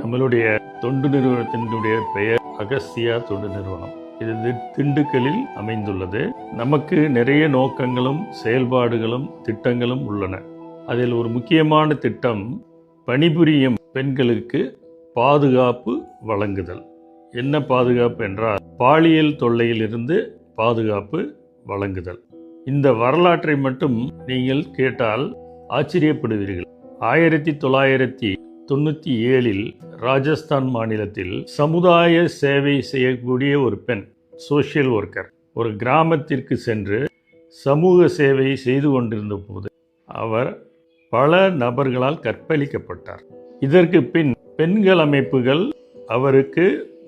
நம்மளுடைய தொண்டு நிறுவனத்தினுடைய பெயர் அகஸ்தியா தொண்டு நிறுவனம். இது திண்டுக்கல்லில் அமைந்துள்ளது. நமக்கு நிறைய நோக்கங்களும் செயல்பாடுகளும் திட்டங்களும் உள்ளன. அதில் ஒரு முக்கியமான திட்டம் பணிபுரியும் பெண்களுக்கு பாதுகாப்பு வழங்குதல். என்ன பாதுகாப்பு என்றால் பாலியல் தொல்லையிலிருந்து பாதுகாப்பு வழங்குதல். இந்த வரலாற்றை மட்டும் நீங்கள் கேட்டால் ஆச்சரியப்படுவீர்கள். 1997 ராஜஸ்தான் மாநிலத்தில் சமுதாய சேவை செய்யக்கூடிய ஒரு பெண், சோஷியல் ஒர்க்கர், ஒரு கிராமத்திற்கு சென்று சமூக சேவை செய்து கொண்டிருந்த போது அவர் பல நபர்களால் கற்பழிக்கப்பட்டார். இதற்கு பின் பெண்கள் அமைப்புகள் அவருக்கு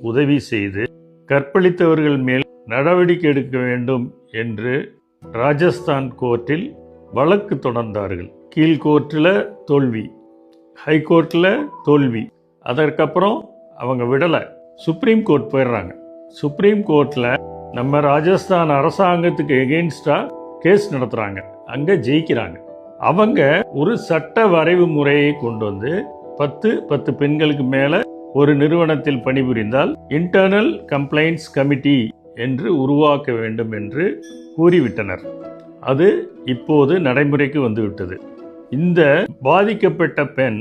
உதவி செய்து கற்பழித்தவர்கள் மேல் நடவடிக்கை எடுக்க வேண்டும் என்று ராஜஸ்தான் கோர்ட்டில் வழக்கு தொடர்ந்தார்கள். கீழ் கோர்ட்டில் தோல்வி, ஹைகோர்ட்டில் தோல்வி. அதற்கப்புறம் அவங்க விடலை, சுப்ரீம் கோர்ட் போயிடுறாங்க. சுப்ரீம் கோர்ட்டில் நம்ம ராஜஸ்தான் அரசாங்கத்துக்கு எகெயின்ஸ்டாக கேஸ் நடத்துகிறாங்க. அங்கே ஜெயிக்கிறாங்க. அவங்க ஒரு சட்ட வரைவு முறையை கொண்டு வந்து 10 பெண்களுக்கு மேலே ஒரு நிறுவனத்தில் பணிபுரிந்தால் இன்டர்னல் கம்ப்ளைண்ட்ஸ் கமிட்டி என்று உருவாக்க வேண்டும் என்று கூறிவிட்டனர். அது இப்போது நடைமுறைக்கு வந்துவிட்டது. இந்த பாதிக்கப்பட்ட பெண்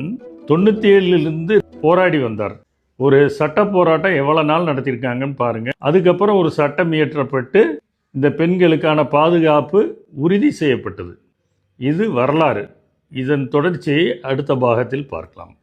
97 போராடி வந்தார். ஒரு சட்ட போராட்டம் எவ்வளவு நாள் நடத்தியிருக்காங்கன்னு பாருங்க. அதுக்கப்புறம் ஒரு சட்டம் இயற்றப்பட்டு இந்த பெண்களுக்கான பாதுகாப்பு உறுதி செய்யப்பட்டது. இது வரலாறு. இதன் தொடர்ச்சியை அடுத்த பாகத்தில் பார்க்கலாம்.